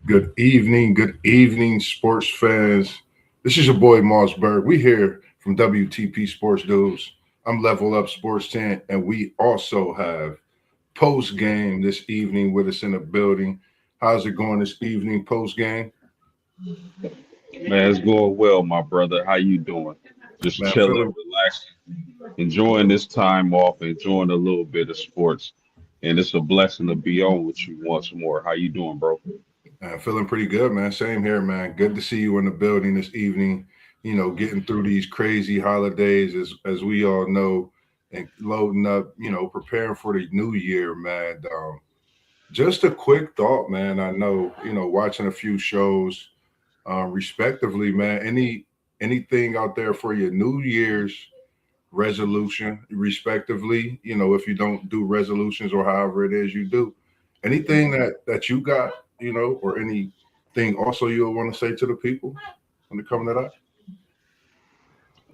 good evening, sports fans. This is your boy Mossberg. We here from WTP Sports Dudes. I'm Level Up Sports 10, and we also have post game this evening with us in the building. How's it going this evening, post game? Man, it's going well, my brother. How you doing? Just Man, chilling, feeling relaxing, enjoying this time off, enjoying a little bit of sports. And it's a blessing to be on with you once more. How you doing, bro? feeling pretty good, man. Same here, man. Good to see you in the building this evening. Getting through these crazy holidays as we all know, and loading up. Preparing for the new year, man. Just a quick thought, man. I know, watching a few shows, respectively, man. Anything out there for your New Year's resolution, respectively? If you don't do resolutions or however it is you do, anything that you got, or anything also you'll want to say to the people when it comes to that.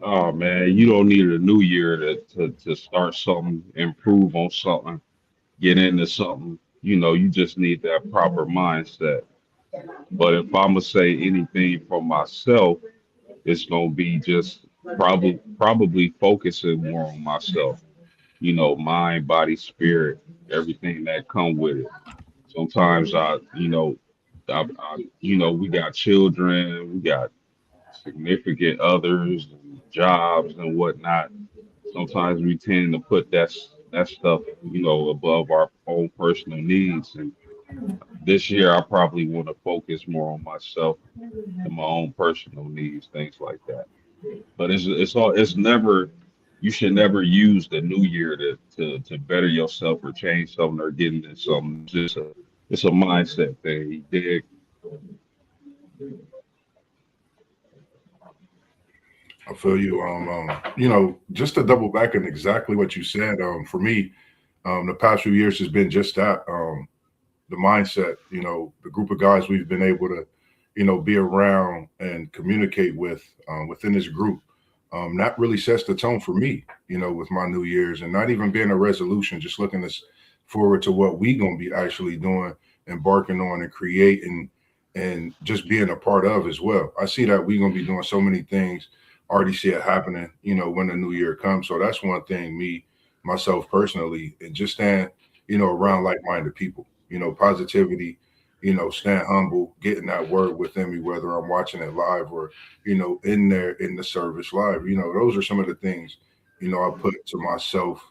Oh man, you don't need a new year to start something, improve on something, get into something. You just need that proper mindset. But if I'm gonna say anything for myself, it's gonna be just probably focusing more on myself. Mind, body, spirit, everything that come with it. Sometimes we got children, we got significant others, and jobs and whatnot. Sometimes we tend to put that stuff, above our own personal needs. And this year, I probably want to focus more on myself and my own personal needs, things like that. But it's never you should never use the new year to better yourself or change something or get into something. It's a mindset thing. You dig? I feel you. Just to double back on exactly what you said. For me, the past few years has been just that. The mindset. The group of guys we've been able to, be around and communicate with within this group. That really sets the tone for me. With my New Year's and not even being a resolution, just looking forward to what we gonna be actually doing, embarking on, and creating, and just being a part of as well. I see that we gonna be doing so many things. Already see it happening. When the new year comes. So that's one thing. Myself personally, and just stand, around like-minded people. Positivity. Stand humble, getting that word within me, whether I'm watching it live or, in there in the service live. Those are some of the things, I put to myself,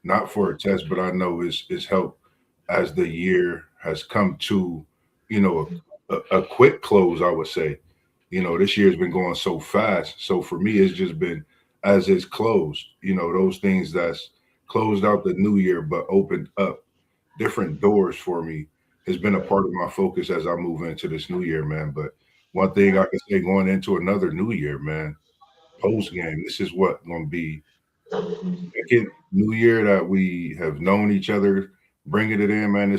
not for a test, but I know is help as the year has come to, a quick close, I would say. This year's been going so fast. So for me, it's just been as it's closed, those things that's closed out the new year, but opened up different doors for me has been a part of my focus as I move into this new year, man. But one thing I can say going into another new year, man, post game, this is what going to be second new year that we have known each other, bringing it in, man.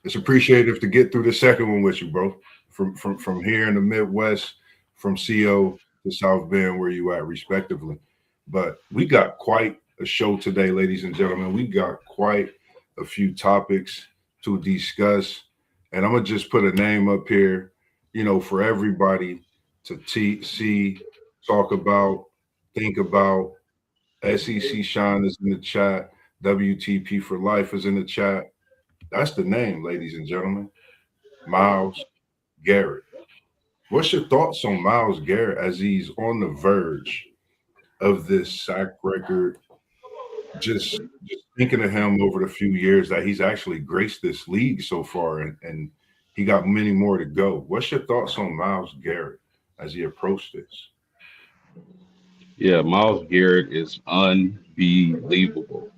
It's appreciative to get through the second one with you, bro. From here in the Midwest, from CO to South Bend, where you at, respectively. But we got quite a show today, ladies and gentlemen. We got quite a few topics to discuss, and I'm gonna just put a name up here, for everybody to see, talk about, think about. SEC Shine is in the chat. WTP for Life is in the chat. That's the name, ladies and gentlemen. Myles Garrett. What's your thoughts on Myles Garrett as he's on the verge of this sack record? Just thinking of him over the few years that he's actually graced this league so far, and he got many more to go. What's your thoughts on Myles Garrett as he approached this? Yeah, Miles Garrett is unbelievable.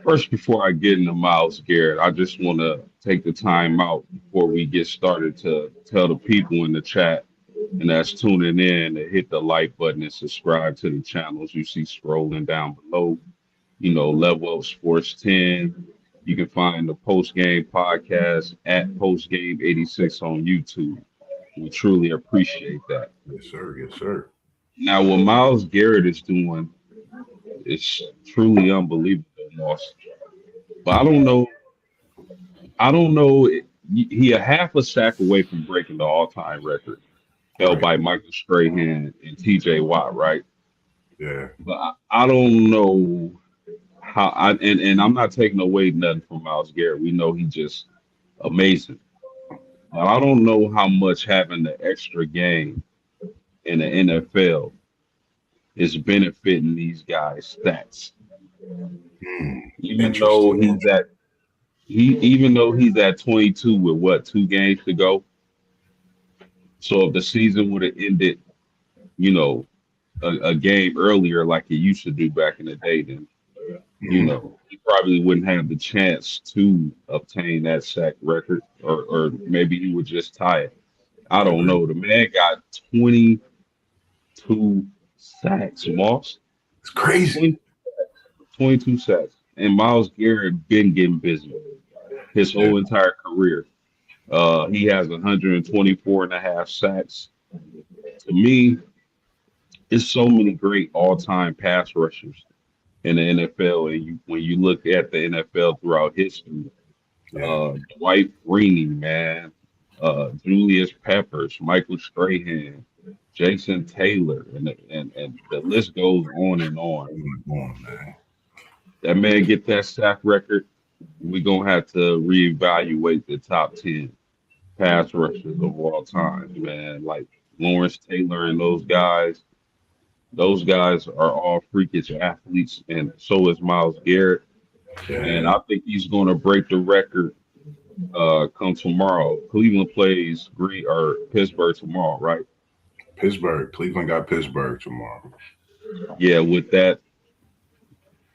First, before I get into Miles Garrett, I just want to take the time out before we get started to tell the people in the chat and that's tuning in to hit the like button and subscribe to the channels you see scrolling down below. Level Up Sports 10. You can find the post game podcast at Post Game 86 on YouTube. We truly appreciate that. Yes, sir. Yes, sir. Now, what Miles Garrett is doing is truly unbelievable, Moss. But I don't know. he a half a sack away from breaking the all-time record held Right. by Michael Strahan and T.J. Watt, right? Yeah. But I don't know how. And I'm not taking away nothing from Myles Garrett. We know he just amazing. But I don't know how much having the extra game in the NFL is benefiting these guys' stats. Hmm. Even though Interesting. he's at even though he's at 22 with what 2 games to go. So if the season would have ended, you know, a game earlier like it used to do back in the day, then Hmm. he probably wouldn't have the chance to obtain that sack record, or maybe he would just tie it. I don't Agreed. know. The man got 22 sacks, Moss. It's crazy. 20, 22 sacks. And Myles Garrett been getting busy his Yeah. whole entire career. He has 124 and a half sacks. To me, there's so many great all-time pass rushers in the NFL, and when you look at the NFL throughout history, Yeah. Dwight Freeney, man, Julius Peppers, Michael Strahan, Jason Taylor, and the list goes on and on. Come on, man. That man get that sack record, we gonna have to reevaluate the top 10 pass rushers of all time, man. Like Lawrence Taylor and those guys. Those guys are all freakish athletes, and so is Myles Garrett. And Yeah. I think he's going to break the record come tomorrow. Cleveland plays Green or Pittsburgh tomorrow, right? Pittsburgh. Cleveland got Pittsburgh tomorrow. Yeah, with that,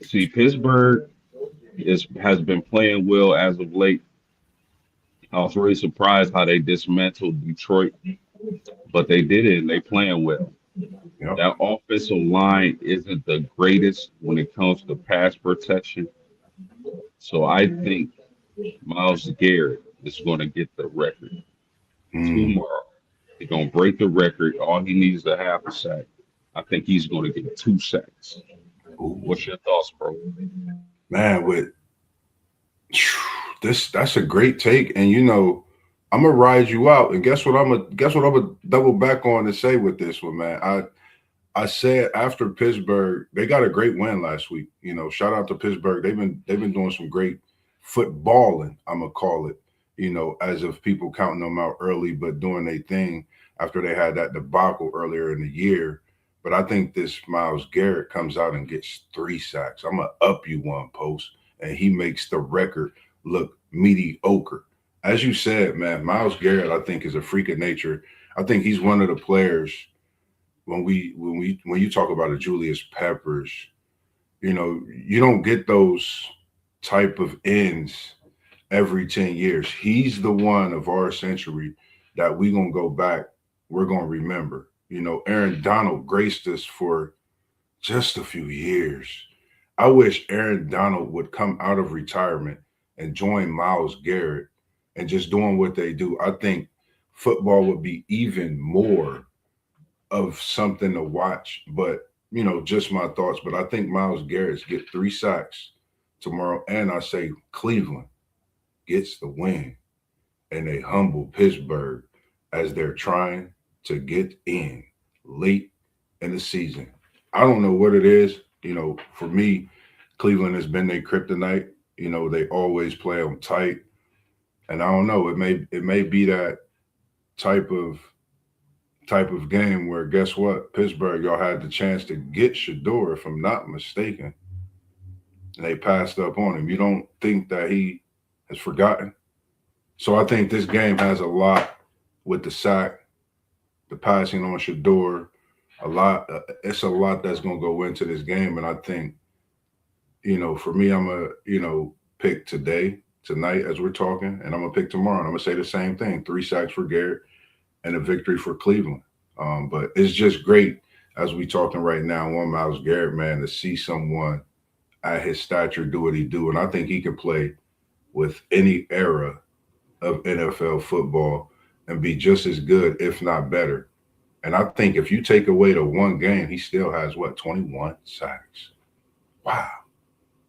see, Pittsburgh has been playing well as of late. I was really surprised how they dismantled Detroit, but they did it and they playing well. Yep. That offensive line isn't the greatest when it comes to pass protection. So I think Myles Garrett is going to get the record Mm. tomorrow. He's going to break the record. All he needs is a half a sack. I think he's going to get 2 sacks. Ooh. What's your thoughts, bro? Man, with this, that's a great take. And I'm gonna ride you out. And guess what I'm gonna double back on and say with this one, man. I said after Pittsburgh, they got a great win last week. Shout out to Pittsburgh. They've been doing some great footballing, I'm gonna call it, as of people counting them out early, but doing their thing after they had that debacle earlier in the year. But I think this Myles Garrett comes out and gets 3 sacks. I'm gonna up you one post, and he makes the record look mediocre. As you said, man, Myles Garrett, I think, is a freak of nature. I think he's one of the players when you talk about a Julius Peppers, you don't get those type of ends every 10 years. He's the one of our century that we gonna go back, we're gonna remember. Aaron Donald graced us for just a few years. I wish Aaron Donald would come out of retirement and join Myles Garrett and just doing what they do. I think football would be even more of something to watch. But just my thoughts. But I think Myles Garrett's get 3 sacks tomorrow, and I say Cleveland gets the win, and they humble Pittsburgh as they're trying to get in late in the season. I don't know what it is. For me, Cleveland has been their kryptonite. They always play them tight, and I don't know. It may be that type of type of game where guess what? Pittsburgh, y'all had the chance to get Shador, if I'm not mistaken, and they passed up on him. You don't think that he has forgotten? So I think this game has a lot with the sack, the passing on Shador, a lot. It's a lot that's going to go into this game, and I think for me, I'm a pick tonight as we're talking, and I'm gonna pick tomorrow, and I'm gonna say the same thing: 3 sacks for Garrett and a victory for Cleveland. But it's just great as we talking right now on Myles Garrett, man, to see someone at his stature do what he do, and I think he can play with any era of NFL football and be just as good, if not better. And I think if you take away the one game, he still has 21 sacks. Wow,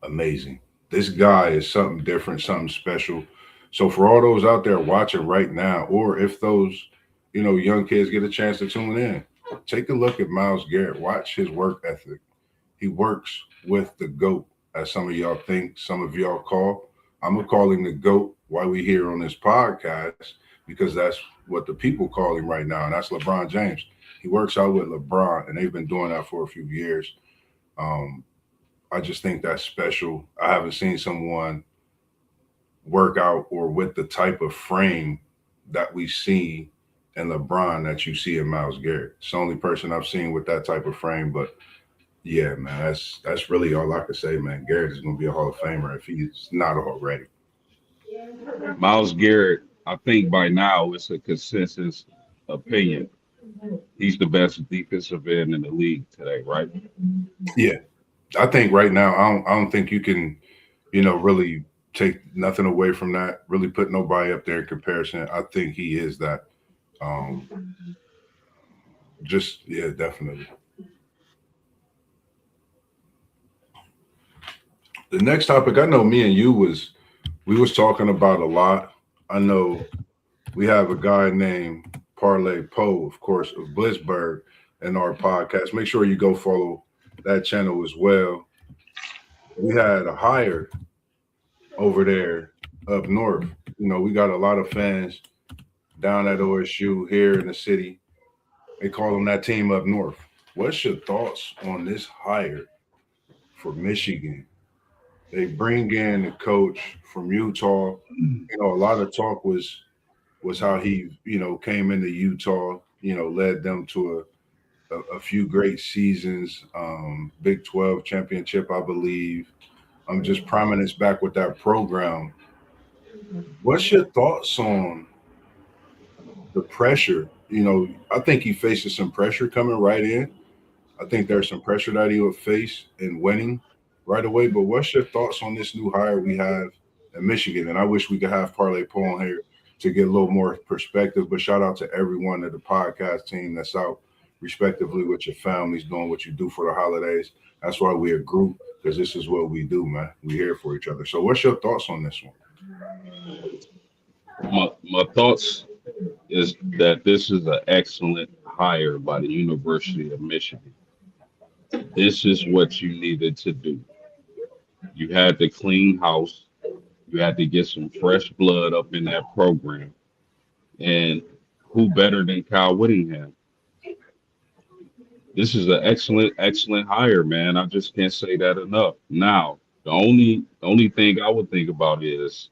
amazing. This guy is something different, something special. So for all those out there watching right now, or if those, young kids get a chance to tune in, take a look at Myles Garrett. Watch his work ethic. He works with the GOAT, as some of y'all think, some of y'all call. I'm gonna call him the GOAT while we here on this podcast because that's what the people call him right now, and that's LeBron James. He works out with LeBron, and they've been doing that for a few years. Um, I just think that's special. I haven't seen someone work out or with the type of frame that we see in LeBron that you see in Myles Garrett. It's the only person I've seen with that type of frame. But yeah, man, that's really all I can say, man. Garrett is gonna be a Hall of Famer if he's not already. Miles Garrett, I think by now it's a consensus opinion. He's the best defensive end in the league today, right? Yeah, I think right now I don't think you can, really take nothing away from that. Really put nobody up there in comparison. I think he is that. Um, just yeah, definitely. The next topic, I know me and you was we was talking about a lot. I know we have a guy named Parlay Poe, of course, of Blitzburg in our podcast. Make sure you go follow that channel as well. We had a hire over there up north. We got a lot of fans down at OSU here in the city. They call them that team up north. What's your thoughts on this hire for Michigan? They bring in a coach from Utah. A lot of talk was how he, came into Utah, led them to a few great seasons, Big 12 championship, I believe. Just prominence back with that program. What's your thoughts on the pressure? I think he faces some pressure coming right in. I think there's some pressure that he would face in winning right away. But what's your thoughts on this new hire we have in Michigan? And I wish we could have Parlay Paul here to get a little more perspective. But shout out to everyone at the podcast team that's out, respectively, with your families, doing what you do for the holidays. That's why we're a group, because this is what we do, man. We here for each other. So what's your thoughts on this one? My thoughts is that this is an excellent hire by the University of Michigan. This is what you needed to do. You had to clean house. You had to get some fresh blood up in that program. And who better than Kyle Whittingham? This is an excellent, excellent hire, man. I just can't say that enough. Now, the only thing I would think about is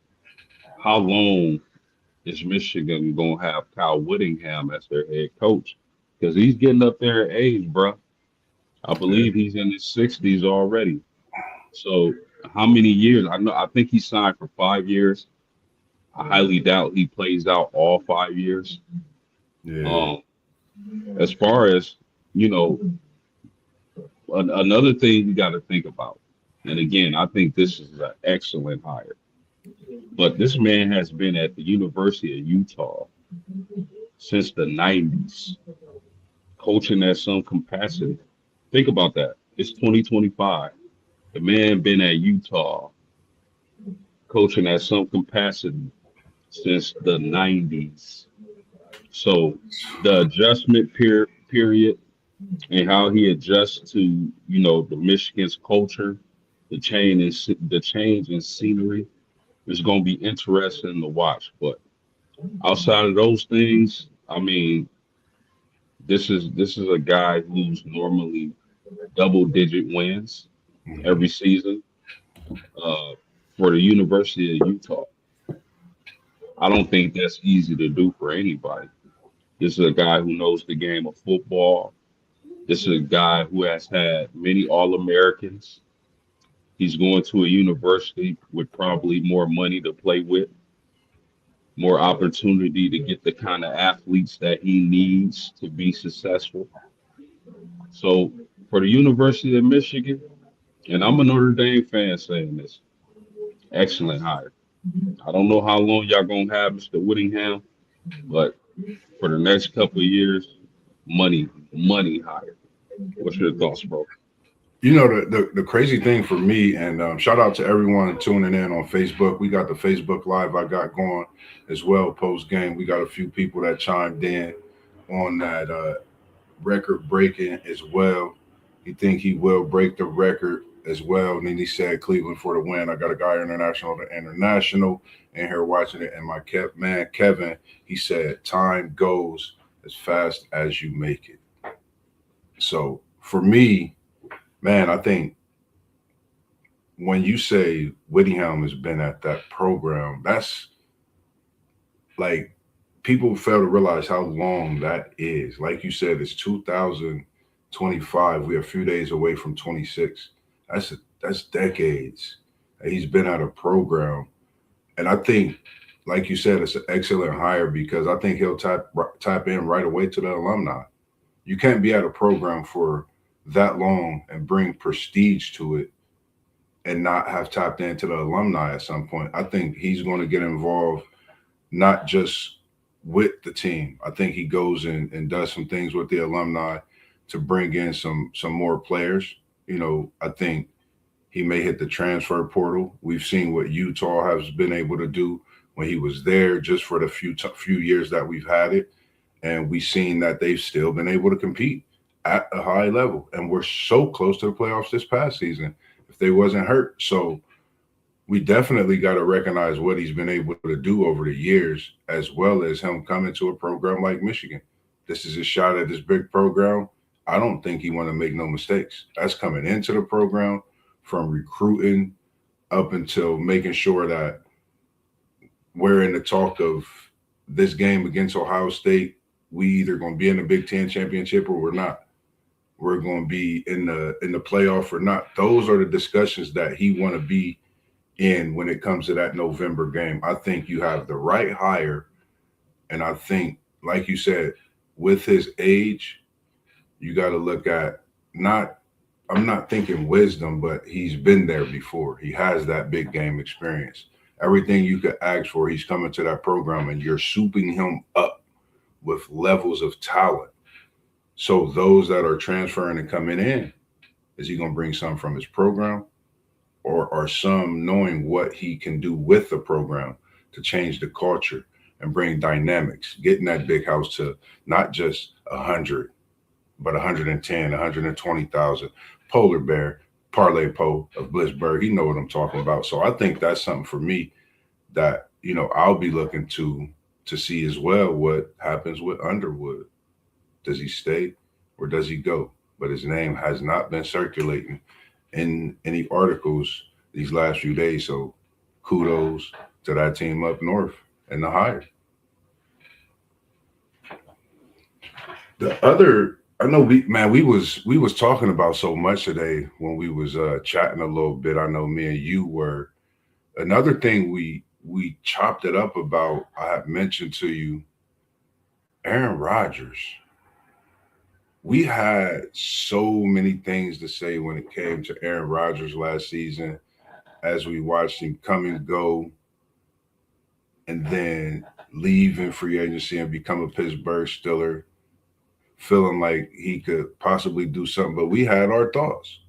how long is Michigan gonna have Kyle Whittingham as their head coach? Because he's getting up there in age, bro. I Yeah. believe he's in his 60s already. So how many years? I think he signed for 5 years. I highly doubt he plays out all 5 years. Yeah. Um, as far as you know, another thing you got to think about, and again, I think this is an excellent hire. But this man has been at the University of Utah since the 90s, coaching at some capacity. Think about that. It's 2025. The man been at Utah coaching at some capacity since the 90s. So the adjustment period and how he adjusts to, the Michigan's culture, the change in scenery is going to be interesting to watch. But outside of those things, I mean, this is a guy who's normally double-digit wins Hmm. every season uh, for the University of Utah. I don't think that's easy to do for anybody. This is a guy who knows the game of football. This is a guy who has had many All Americans. He's going to a university with probably more money to play with, more opportunity to get the kind of athletes that he needs to be successful. So for the University of Michigan, and I'm a Notre Dame fan saying this, excellent hire. I don't know how long y'all gonna have Mr. Whittingham, but for the next couple of years, money hire. What's your thoughts, bro? You know, the crazy thing for me, and shout out to everyone tuning in on Facebook. We got the Facebook Live I got going as well post game. We got a few people that chimed in on that record breaking as well. He think he will break the record as well. And then he said Cleveland for the win. I got a guy international to international in here watching it. And my man Kevin, he said time goes as fast as you make it. So for me, man, I think when you say Whittingham has been at that program, that's like people fail to realize how long that is. Like you said, it's 2025. We're a few days away from 26. That's decades that he's been at a program, and I think, like you said, it's an excellent hire because I think he'll tap in right away to the alumni. You can't be at a program for that long and bring prestige to it and not have tapped into the alumni at some point. I think he's going to get involved not just with the team. I think he goes in and does some things with the alumni to bring in some more players. You know, I think he may hit the transfer portal. We've seen what Utah has been able to do when he was there, just for the few years that we've had it, and we've seen that they've still been able to compete at a high level. And we're so close to the playoffs this past season if they wasn't hurt. So we definitely got to recognize what he's been able to do over the years, as well as him coming to a program like Michigan. This is his shot at this big program. I don't think he want to make no mistakes. That's coming into the program, from recruiting up until making sure that we're in the talk of this game against Ohio State. We either going to be in the Big Ten championship or we're not. We're going to be in the playoff or not. Those are the discussions that he want to be in when it comes to that November game. I think you have the right hire, and I think, like you said, with his age, you got to look at not. I'm not thinking wisdom, but he's been there before. He has that big game experience. Everything you could ask for, he's coming to that program, and you're souping him up with levels of talent. So those that are transferring and coming in, is he going to bring some from his program, or are some knowing what he can do with the program to change the culture and bring dynamics, getting that big house to not just 100, but 110, 120,000. Polar Bear, Parlay Po of Blitzburg, he know what I'm talking about. So I think that's something for me that, I'll be looking to see as well what happens with Underwood. Does he stay or does he go? But his name has not been circulating in any articles these last few days. So kudos to that team up north and the hire. The other, I know we was talking about so much today when we was chatting a little bit. I know me and you were. Another thing we chopped it up about, I had mentioned to you, Aaron Rodgers. We had so many things to say when it came to Aaron Rodgers last season, as we watched him come and go and then leave in free agency and become a Pittsburgh Steeler, feeling like he could possibly do something. But we had our thoughts,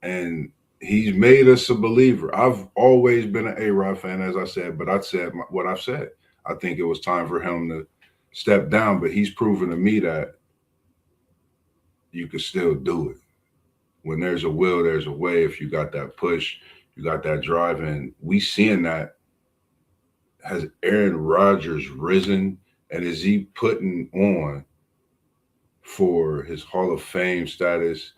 and he's made us a believer. I've always been an A-Rod fan, as I said, but I said what I've said. I think it was time for him to step down, but he's proven to me that you can still do it. When there's a will, there's a way. If you got that push, you got that drive, and we seeing that. Has Aaron Rodgers risen, and is he putting on for his Hall of Fame status?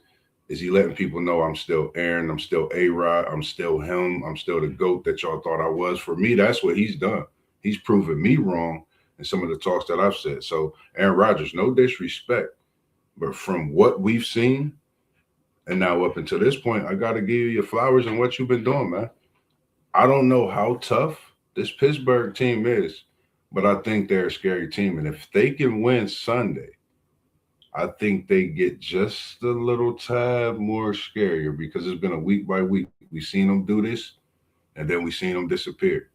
Is he letting people know I'm still Aaron, I'm still A-Rod, I'm still him, I'm still the GOAT that y'all thought I was? For me, that's what he's done. He's proven me wrong in some of the talks that I've said. So Aaron Rodgers, no disrespect, but from what we've seen, and now up until this point, I got to give you your flowers and what you've been doing, man. I don't know how tough this Pittsburgh team is, but I think they're a scary team. And if they can win Sunday, I think they get just a little tad more scarier because it's been a week by week. We've seen them do this, and then we've seen them disappear.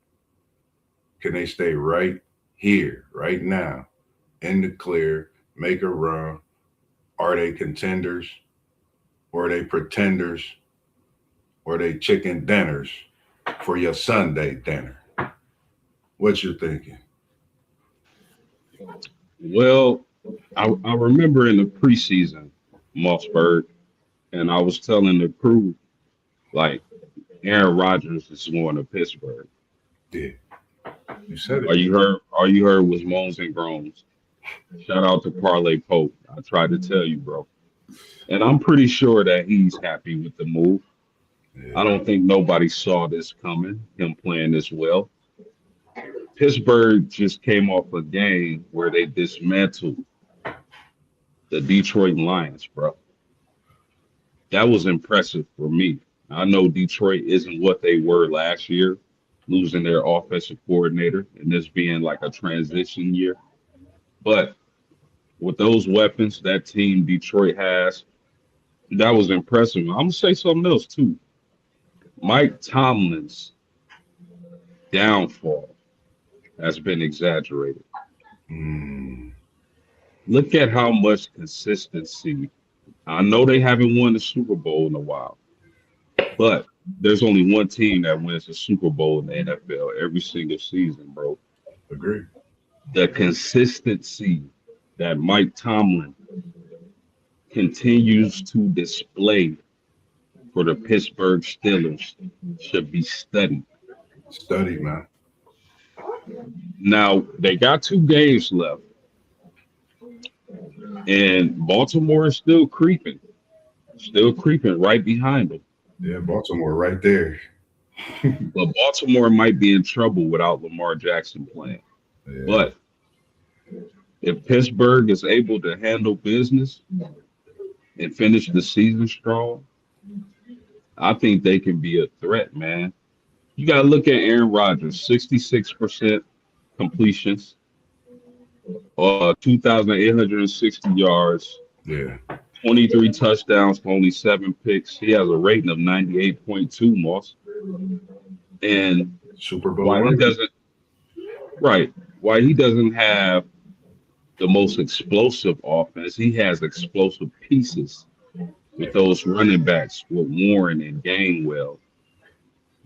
Can they stay right here, right now, in the clear, make a run? Are they contenders? or they pretenders, or they chicken dinners for your Sunday dinner? What you thinking? Well, I remember in the preseason, Mossberg, and I was telling the crew like Aaron Rodgers is going to Pittsburgh. Yeah, you said it. All you heard was moans and groans. Shout out to Parlay Pope. I tried to tell you, bro. And I'm pretty sure that he's happy with the move. I Yeah, don't think nobody saw this coming, him playing this well. Pittsburgh just came off a game where they dismantled the Detroit Lions, bro. That was impressive for me. I know Detroit isn't what they were last year, losing their offensive coordinator and this being like a transition year. But with those weapons that team Detroit has, that was impressive. I'm gonna say something else too. Mike Tomlin's downfall has been exaggerated. mm, Look at how much consistency. I know they haven't won the Super Bowl in a while, but there's only one team that wins the Super Bowl in the NFL every single season, bro. agree. The consistency that Mike Tomlin continues to display for the Pittsburgh Steelers should be studied. Study, man. Now, they got 2 games left, and Baltimore is still creeping right behind them. Yeah, Baltimore right there. But Baltimore might be in trouble without Lamar Jackson playing. Yeah, But if Pittsburgh is able to handle business and finish the season strong, I think they can be a threat, man. You got to look at Aaron Rodgers, 66% completions, 2,860 yards, yeah. 23 touchdowns for only 7 picks. He has a rating of 98.2, Moss. And Super Bowl why he worthy. doesn't, right, why he doesn't have the most explosive offense, he has explosive pieces with those running backs with Warren and Gainwell.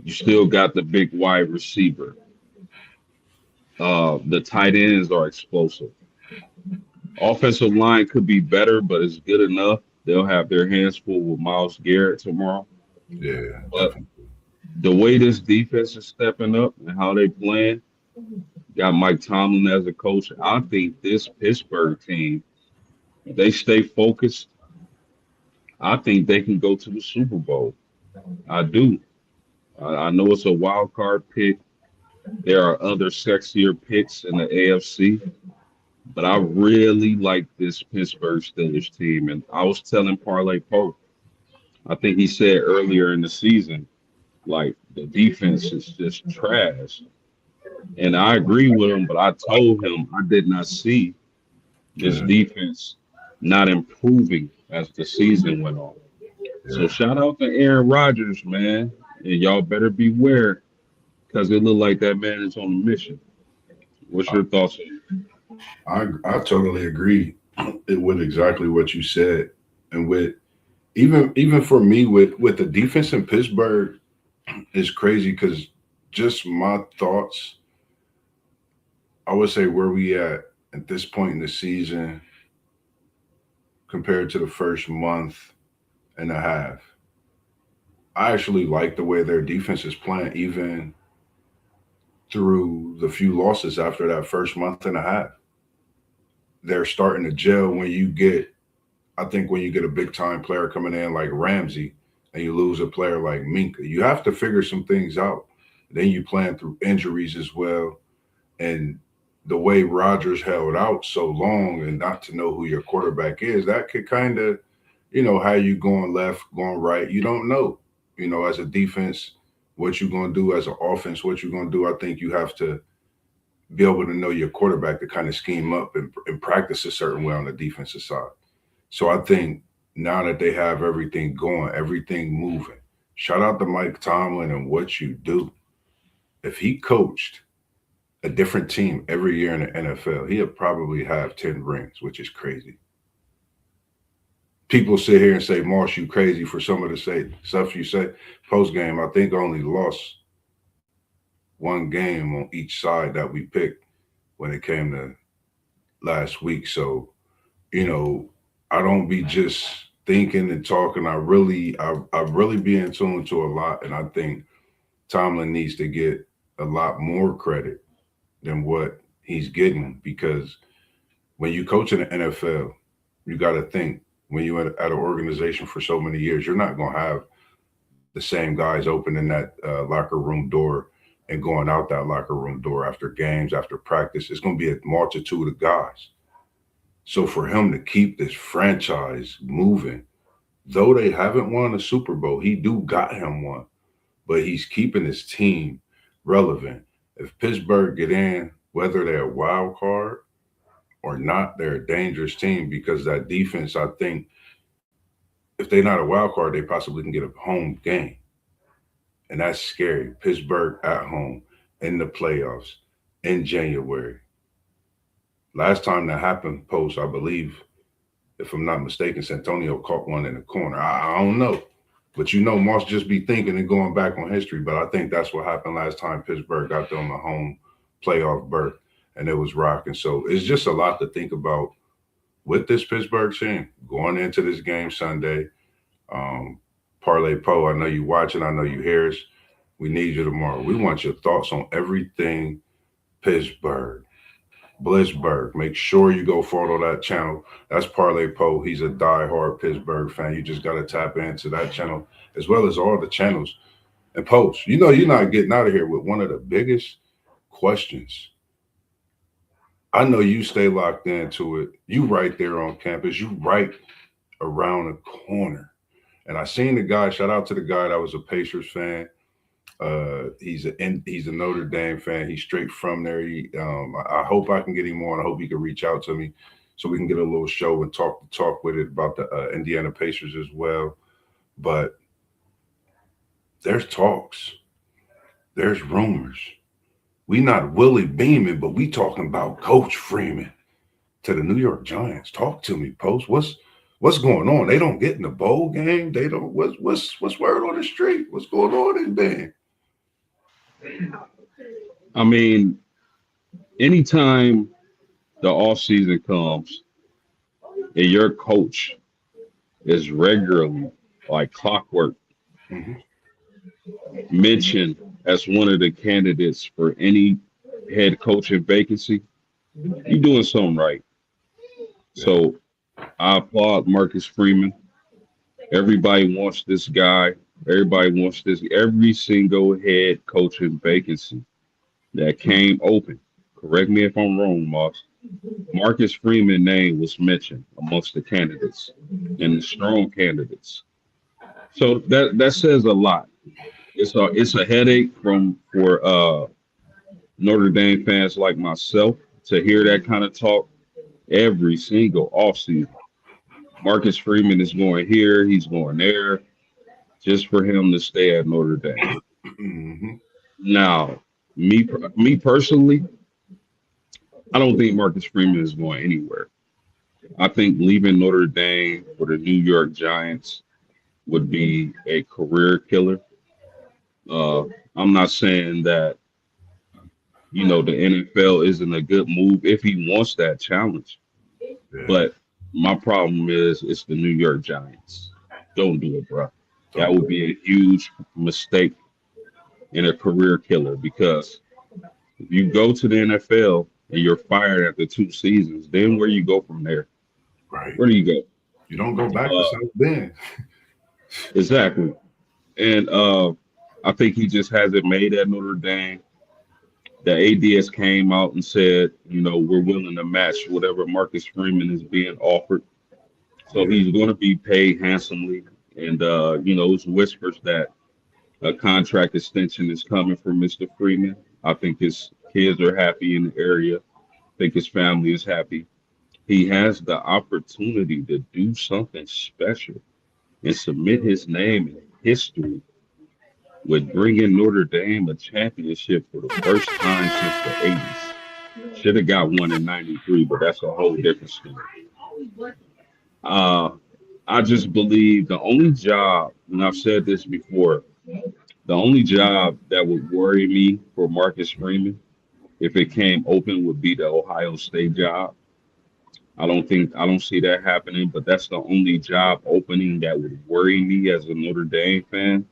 You still got the big wide receiver. The tight ends are explosive. Offensive line could be better, but it's good enough. They'll have their hands full with Myles Garrett tomorrow. Yeah, But definitely. the way this defense is stepping up and how they playing, got Mike Tomlin as a coach. I think this Pittsburgh team, if they stay focused, I think they can go to the Super Bowl. I do. I know it's a wild card pick. There are other sexier picks in the AFC, but I really like this Pittsburgh Steelers team. And I was telling Parlay Pope, I think he said earlier in the season, like the defense is just trash. And I agree with him, but I told him I did not see this Yeah, defense not improving as the season went on. So yeah. shout out to Aaron Rodgers, man. And y'all better beware because it looked like that man is on a mission. What's I, your thoughts? I totally agree with exactly what you said, and with even for me with the defense in Pittsburgh is crazy because just my thoughts. I would say where we at this point in the season compared to the first month and a half. I actually like the way their defense is playing, even through the few losses after that first month and a half. They're starting to gel when you get, I think, when you get a big time player coming in like Ramsey and you lose a player like Minka, you have to figure some things out. Then you plan through injuries as well. And the way Rodgers held out so long and not to know who your quarterback is, that could kind of, how you going left, going right. You don't know, as a defense, what you're going to do, as an offense, what you're going to do. I think you have to be able to know your quarterback to kind of scheme up and practice a certain way on the defensive side. So I think now that they have everything going, everything moving, shout out to Mike Tomlin and what you do. If he coached a different team every year in the NFL, he'll probably have 10 rings, which is crazy. people sit here and say, Marsh, you crazy for some of the say stuff you say post game. I think I only lost one game on each side that we picked when it came to last week. So, you know, I don't be just thinking and talking. I really be in tune to a lot. And I think Tomlin needs to get a lot more credit than what he's getting because when you coach in the NFL, you got to think when you're at an organization for so many years, you're not going to have the same guys opening that locker room door and going out that locker room door after games, after practice. It's going to be a multitude of guys. So for him to keep this franchise moving, though they haven't won a Super Bowl, he do got him one, but he's keeping his team relevant. If Pittsburgh get in, whether they're a wild card or not, they're a dangerous team because that defense, I think, if they're not a wild card, they possibly can get a home game. And that's scary. Pittsburgh at home in the playoffs in January. Last time that happened, post, I believe, if I'm not mistaken, Santonio caught one in the corner. I don't know. But you know, Moss just be thinking and going back on history. But I think that's what happened last time Pittsburgh got them a home playoff berth and it was rocking. So it's just a lot to think about with this Pittsburgh team going into this game Sunday. Parlay Poe, I know you watching. I know you hear us. We need you tomorrow. We want your thoughts on everything Pittsburgh. Blissburg. Make sure you go follow that channel. That's Parlay Poe. He's a diehard Pittsburgh fan. You just got to tap into that channel as well as all the channels and posts. You know, you're not getting out of here with one of the biggest questions. I know you stay locked into it. You right there on campus. You right around the corner. And I seen the guy, shout out to the guy that was a Pacers fan. He's a Notre Dame fan. He's straight from there. I hope I can get him on. I hope he can reach out to me so we can get a little show and talk with it about the Indiana Pacers as well. But there's talks, there's rumors. We not Willie Beeman, but we talking about Coach Freeman to the New York Giants. Talk to me, Post. What's going on? They don't get in the bowl game. They don't. What's word on the street? What's going on in Bend? I mean, anytime the off season comes and your coach is regularly, like clockwork, mentioned as one of the candidates for any head coaching vacancy, you're doing something right. So I applaud Marcus Freeman. Everybody wants this guy. Everybody wants this. Every single head coaching vacancy that came open. Correct me if I'm wrong, Moss. Marcus Freeman's name was mentioned amongst the candidates and the strong candidates. So that says a lot. It's a headache for Notre Dame fans like myself to hear that kind of talk every single offseason. Marcus Freeman is going here, he's going there, just for him to stay at Notre Dame. Mm-hmm. Now, me personally, I don't think Marcus Freeman is going anywhere. I think leaving Notre Dame for the New York Giants would be a career killer. I'm not saying that, the NFL isn't a good move if he wants that challenge. Yeah. But my problem is it's the New York Giants. Don't do it, bro. That would be a huge mistake and a career killer because if you go to the NFL and you're fired after 2 seasons, then where you go from there? Right. Where do you go? You don't go back to South Bend. Exactly. And I think he just hasn't made at Notre Dame. The ADS came out and said, we're willing to match whatever Marcus Freeman is being offered. So he's going to be paid handsomely. And, it's whispers that a contract extension is coming for Mr. Freeman. I think his kids are happy in the area. I think his family is happy. He has the opportunity to do something special and submit his name in history with bringing Notre Dame a championship for the first time since the 80s. Should have got one in 93, but that's a whole different story. I just believe the only job, and I've said this before, the only job that would worry me for Marcus Freeman if it came open would be the Ohio State job. I don't see that happening, but that's the only job opening that would worry me as a Notre Dame fan.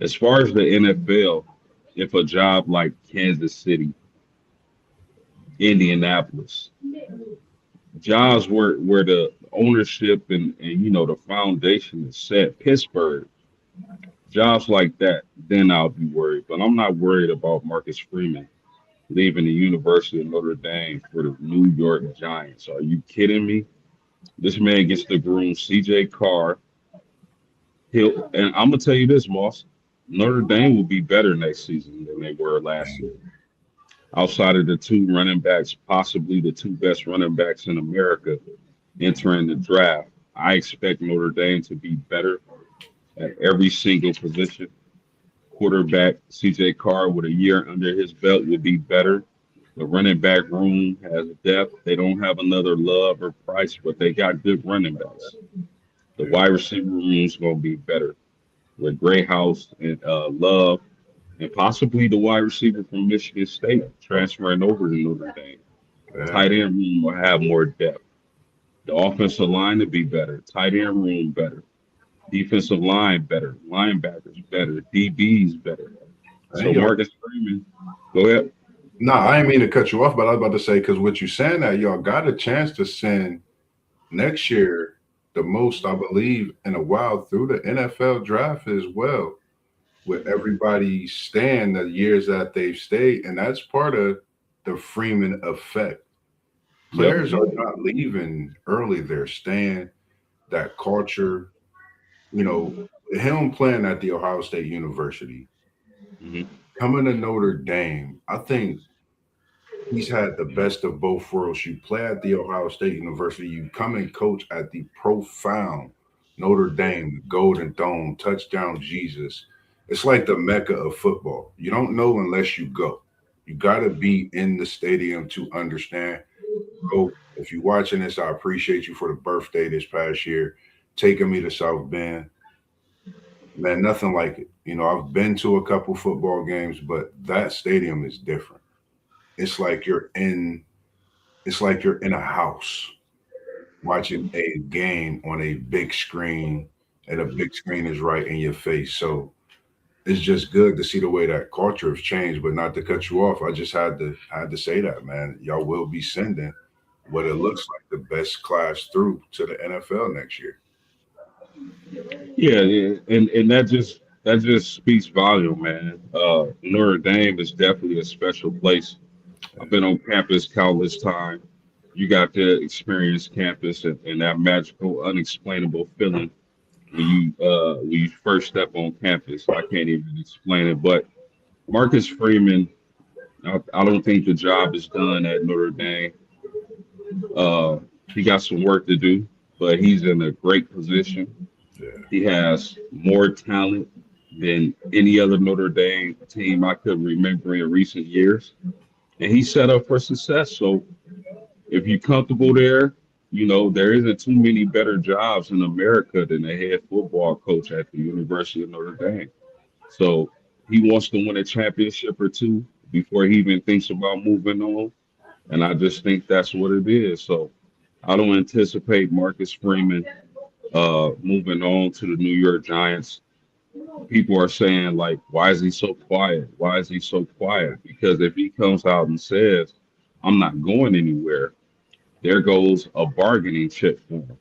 As far as the NFL, if a job like Kansas City, Indianapolis, jobs where the ownership and the foundation is set, Pittsburgh, jobs like that, then I'll be worried. But I'm not worried about Marcus Freeman leaving the University of Notre Dame for the New York Giants. Are you kidding me? This man gets to groom CJ Carr. And I'm gonna tell you this, Moss. Notre Dame will be better next season than they were last year. Outside of the two running backs, possibly the two best running backs in America entering the draft, I expect Notre Dame to be better at every single position. Quarterback CJ Carr with a year under his belt will be better. The running back room has depth. They don't have another Love or Price, but they got good running backs. The wide receiver room is going to be better with Grayhouse and Love, and possibly the wide receiver from Michigan State transferring over to Notre Dame. Yeah. Tight end room will have more depth. The offensive line to be better. Tight end room better. Defensive line better. Linebackers better. DBs better. Hey, So yo. Marcus Freeman, go ahead. Nah, I didn't mean to cut you off, but I was about to say because what you saying that y'all got a chance to send next year the most, I believe, in a while through the NFL draft as well, with everybody staying the years that they've stayed, and that's part of the Freeman effect. Yep. Players are not leaving early; they're staying. That culture, you know, him playing at the Ohio State University, Hmm. coming to Notre Dame, I think he's had the best of both worlds. You play at the Ohio State University, you come and coach at the profound Notre Dame, the Golden Dome, touchdown Jesus. It's like the mecca of football. You don't know unless you go. You got to be in the stadium to understand. Bro, if you're watching this, I appreciate you for the birthday this past year, taking me to South Bend. Man, nothing like it. I've been to a couple football games, but that stadium is different. It's like you're in it's like you're in a house watching a game on a big screen, and a big screen is right in your face. So it's just good to see the way that culture has changed. But not to cut you off, I just had to say that, man. Y'all will be sending what it looks like the best class through to the NFL next year. Yeah, yeah, and that just speaks volume, man. Notre Dame is definitely a special place. I've been on campus countless time. You got to experience campus and that magical, unexplainable feeling when you first step on campus. I can't even explain it. But Marcus Freeman, I don't think the job is done at Notre Dame. Uh, he got some work to do, but he's in a great position. Yeah, He has more talent than any other Notre Dame team I could remember in recent years, and he's set up for success. So if you're comfortable there, there isn't too many better jobs in America than a head football coach at the University of Notre Dame. So he wants to win a championship or two before he even thinks about moving on. And I just think that's what it is. So I don't anticipate Marcus Freeman moving on to the New York Giants. People are saying, like, why is he so quiet? Why is he so quiet? Because if he comes out and says, I'm not going anywhere, there goes a bargaining chip for him.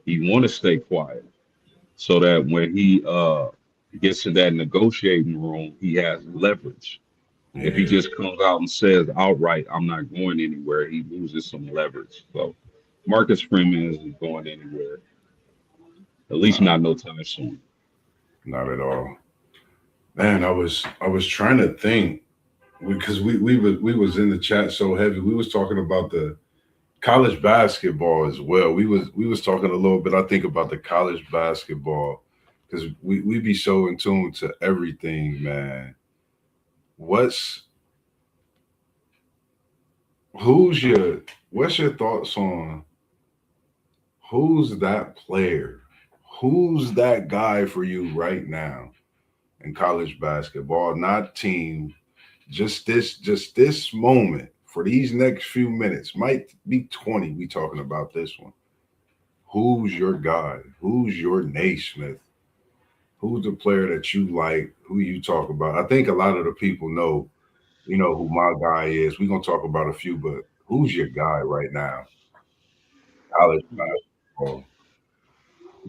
He want to stay quiet so that when he gets to that negotiating room, he has leverage. If he yeah. just comes out and says outright, I'm not going anywhere, he loses some leverage. So Marcus Freeman isn't going anywhere, at least Nah, not no time soon. not at all. Man, I was trying to think because we was in the chat so heavy. We was talking about the college basketball as well. We was talking a little bit, I think, about the college basketball because we be so in tune to everything, man. What's who's your what's your thoughts on Who's that player? Who's that guy for you right now in college basketball? Not team, just this moment for these next few minutes. Might be 20. We talking about this one. Who's your guy? Who's your Naismith? Who's the player that you like? Who you talk about? I think a lot of the people know, who my guy is. We're gonna talk about a few, but who's your guy right now? College basketball.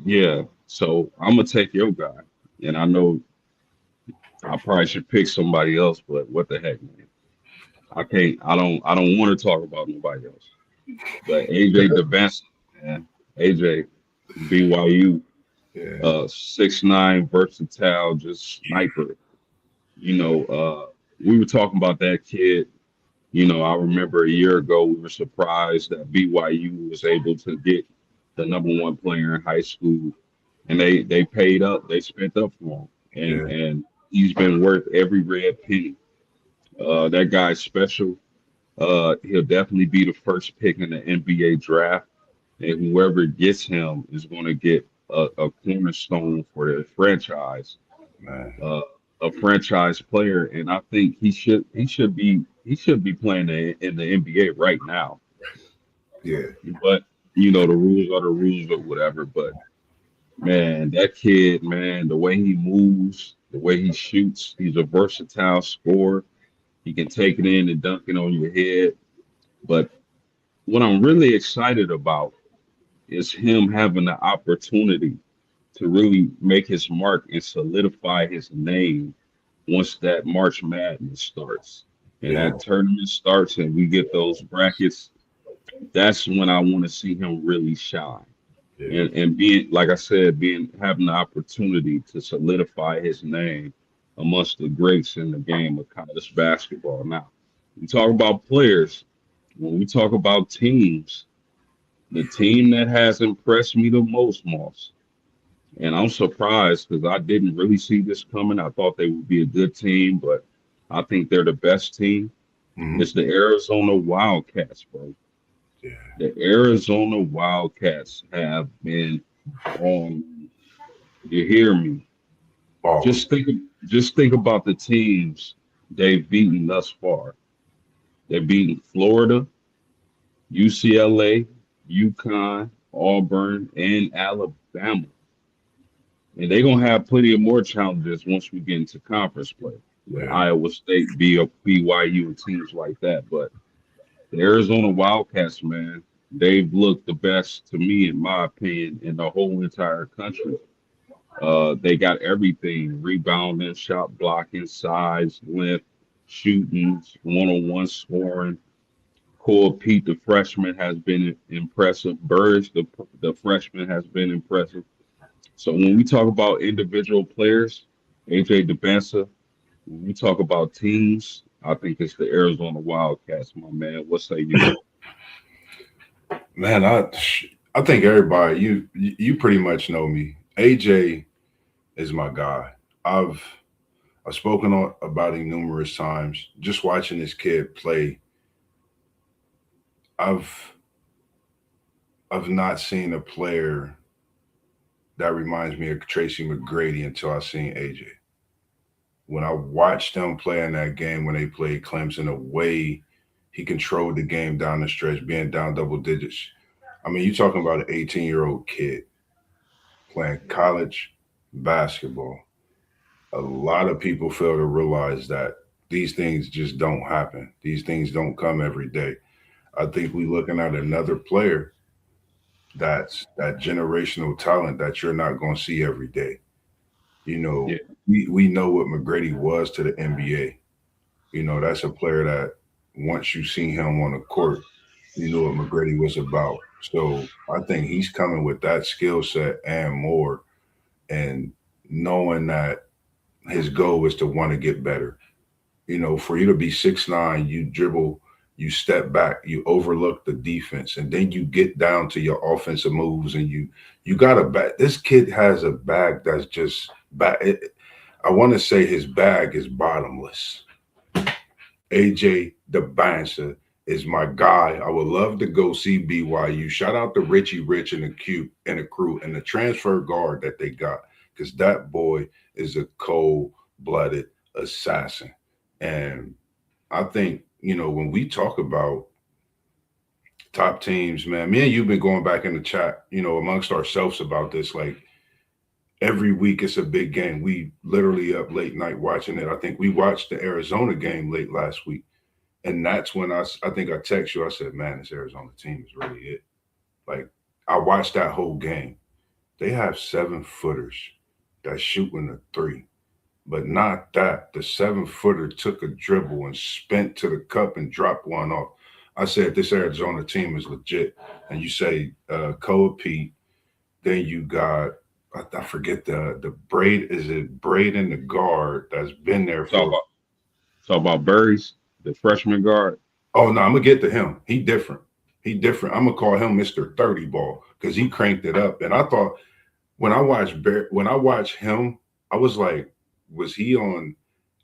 Yeah. So I'm gonna take your guy, and I know I probably should pick somebody else, but what the heck, man? I can't. I don't want to talk about nobody else. But AJ DeBenson, man. AJ, BYU, Yeah, 6'9", versatile, just sniper. You know, we were talking about that kid. I remember a year ago we were surprised that BYU was able to get the #1 player in high school, and they paid up, they spent up for him, and yeah, he's been worth every red penny. That guy's special. He'll definitely be the first pick in the NBA draft, and whoever gets him is going to get a cornerstone for their franchise, man. uh, a franchise player, and I think he should be playing in the NBA right now. Yeah, But the rules are the rules or whatever. But man, that kid, man, the way he moves, the way he shoots, he's a versatile scorer. He can take it in and dunk it on your head. But what I'm really excited about is him having the opportunity to really make his mark and solidify his name once that March Madness starts and yeah, that tournament starts and we get those brackets. That's when I want to see him really shine. yeah, And being, like I said, being having the opportunity to solidify his name amongst the greats in the game of college basketball. Now, we talk about players. When we talk about teams, the team that has impressed me the most, Moss, and I'm surprised because I didn't really see this coming. I thought they would be a good team, but I think they're the best team. hmm It's the Arizona Wildcats, bro. yeah. The Arizona Wildcats have been on. You hear me? Balling. Just think about the teams they've beaten thus far. They've beaten Florida, UCLA, UConn, Auburn, and Alabama. And they're gonna have plenty of more challenges once we get into conference play with Yeah, Iowa State, BYU, and teams like that. But the Arizona Wildcats, man, they've looked the best to me, in my opinion, in the whole entire country. They got everything: rebounding, shot blocking, size, length, shooting, one-on-one scoring. Cole Pete, the freshman, has been impressive. Verge, the freshman, has been impressive. So when we talk about individual players, AJ DeBensa, when we talk about teams, I think it's the Arizona Wildcats, my man. What say you? man. I think everybody you pretty much know me. AJ is my guy. I've I've spoken about him numerous times. Just watching this kid play, I've I've not seen a player that reminds me of Tracy McGrady until I seen AJ. When I watched them play in that game when they played Clemson, the way he controlled the game down the stretch, being down double digits. I mean, you're talking about an 18-year-old kid playing college basketball. A lot of people fail to realize that these things just don't happen. These things don't come every day. I think we're looking at another player that's that generational talent that you're not going to see every day. You know, Yeah, we know what McGrady was to the NBA. That's a player that once you seen him on the court, you knew what McGrady was about. So I think he's coming with that skill set and more, and knowing that his goal is to want to get better. For you to be 6'9", you dribble, you step back, you overlook the defense, and then you get down to your offensive moves, and you got a bag. This kid has a bag that's just bag. I want to say his bag is bottomless. AJ the bouncer is my guy. I would love to go see BYU. Shout out to Richie Rich and the crew and the transfer guard that they got, because that boy is a cold-blooded assassin. And I think, when we talk about top teams, man, me and you've been going back in the chat, amongst ourselves about this. Like every week it's a big game. We literally up late night watching it. I think we watched the Arizona game late last week. And that's when I think I text you. I said, man, this Arizona team is really it. Like, I watched that whole game. They have 7-footers that's shooting a three, but not that. The 7-footer took a dribble and spent to the cup and dropped one off. I said, this Arizona team is legit. And you say Koa Pete, then you got, I forget the braid. Is it Braden, the guard that's been there Talk for. about talk about Burries, the freshman guard. Oh no, I'm gonna get to him. He different. He different. I'm gonna call him Mr. 30 ball because he cranked it up. And I thought when I watched him, I was like, was he on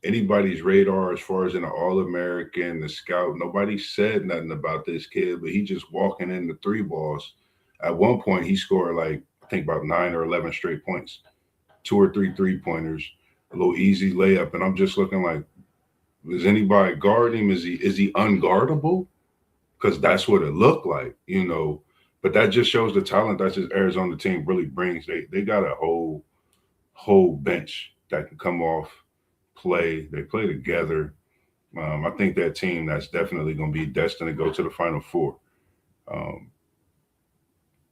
anybody's radar as far as an All American, the scout? Nobody said nothing about this kid, but he just walking in the three balls. At one point, he scored like I think about 9 or 11 straight points, 2 or 3 3-pointers, a little easy layup, and I'm just looking like, is anybody guarding him? Is he unguardable? Because that's what it looked like. But that just shows the talent that this Arizona team really brings. They got a whole bench that can come off, play. They play together. I think that team that's definitely going to be destined to go to the Final Four. Um,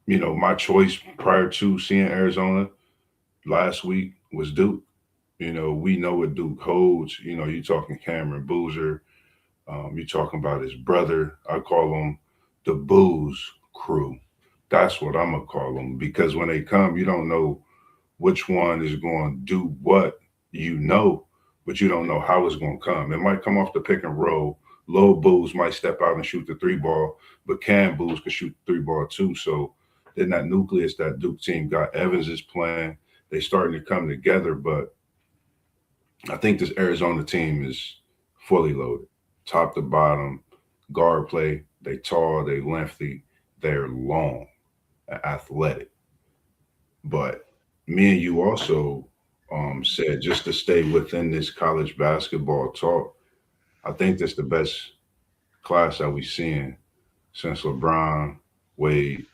my choice prior to seeing Arizona last week was Duke. We know what Duke holds. You talking Cameron Boozer. You're talking about his brother. I call them the Booze Crew. That's what I'm gonna call them, because when they come, you don't know which one is going to do what. But you don't know how it's going to come. It might come off the pick and roll. Low Booze might step out and shoot the three ball, but Cam Booze can shoot the three ball too. So then that nucleus that Duke team got, Evans is playing. They starting to come together, but I think this Arizona team is fully loaded, top to bottom. Guard play, they tall, they lengthy, they're long, athletic. But me and you also said, just to stay within this college basketball talk, I think that's the best class that we've seen since LeBron, Wade,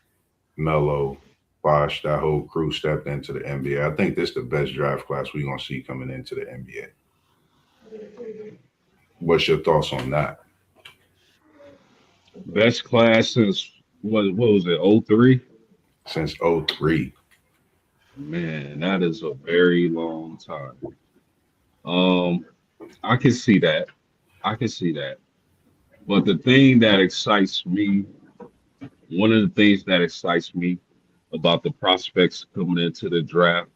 Melo, Bosh, that whole crew stepped into the NBA. I think this is the best draft class we're gonna see coming into the NBA. What's your thoughts on that? Best class since what was it? 03? Since '03. Man, that is a very long time. Um, I can see that. I can see that. But the thing that excites me, one of the things that excites me about the prospects coming into the draft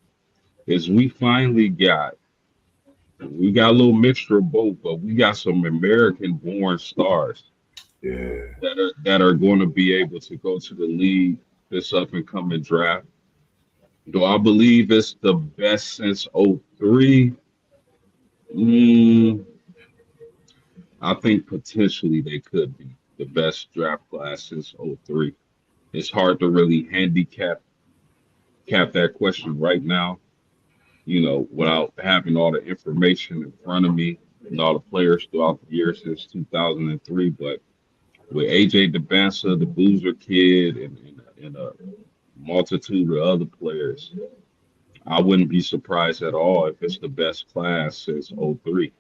is we got a little mixture of both, but we got some American born stars Yeah, that are going to be able to go to the league this up and coming draft. Do I believe it's the best since '03? Mm, I think potentially they could be the best draft class since '03. It's hard to really cap that question right now, without having all the information in front of me and all the players throughout the year since 2003. But with AJ DeBansa, the Boozer kid, and a multitude of other players, I wouldn't be surprised at all if it's the best class since '03.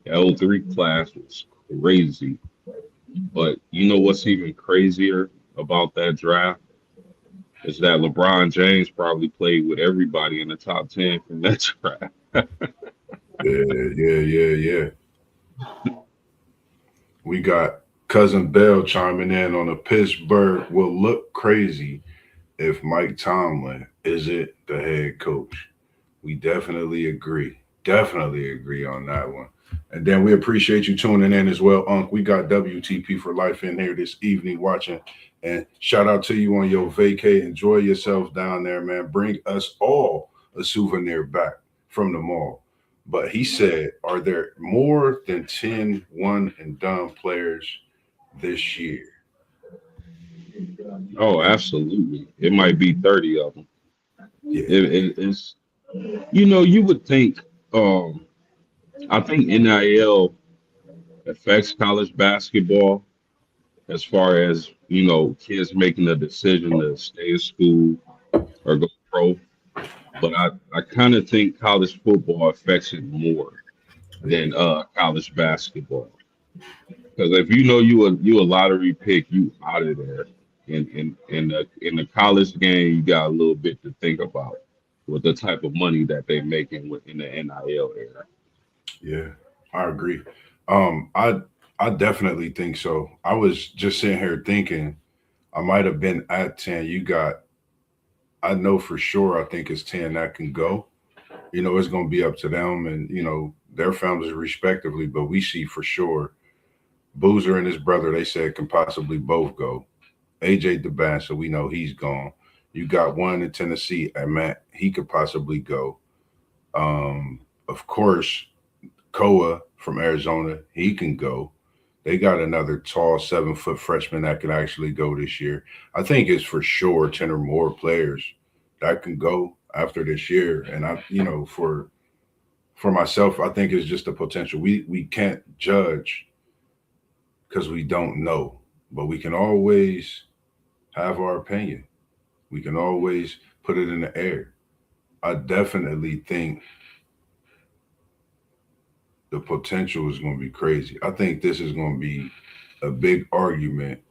The '03 class was crazy. But you know what's even crazier about that draft is that LeBron James probably played with everybody in the top 10 from that draft. yeah, yeah, yeah, yeah. We got cousin Bell chiming in on a Pittsburgh will look crazy if Mike Tomlin isn't the head coach. We definitely agree. Definitely agree on that one. And then we appreciate you tuning in as well, Unc. We got WTP for life in here this evening watching. And shout out to you on your vacay. Enjoy yourself down there, man. Bring us all a souvenir back from the mall. But he said, are there more than 10 one and done players this year. Oh, absolutely. It might be 30 of them. Yeah, It's you would think. Um, I think NIL affects college basketball as far as kids making a decision to stay in school or go pro. But I kind of think college football affects it more yeah, than college basketball. Because if you a lottery pick, you out of there. In the college game, you got a little bit to think about with the type of money that they making in the NIL era. yeah. I agree. I definitely think so. I was just sitting here thinking I might have been at 10. I know for sure, I think it's 10 that can go. It's going to be up to them and, their families respectively. But we see for sure Boozer and his brother, they said can possibly both go. AJ DeBan, so we know he's gone. You got one in Tennessee, and Matt, he could possibly go. Of course, Koa from Arizona, he can go. They got another tall 7 foot freshman that can actually go this year. I think it's for sure 10 or more players that can go after this year. And for myself, I think it's just a potential. We can't judge because we don't know, but we can always have our opinion. We can always put it in the air. I definitely think the potential is going to be crazy. I think this is going to be a big argument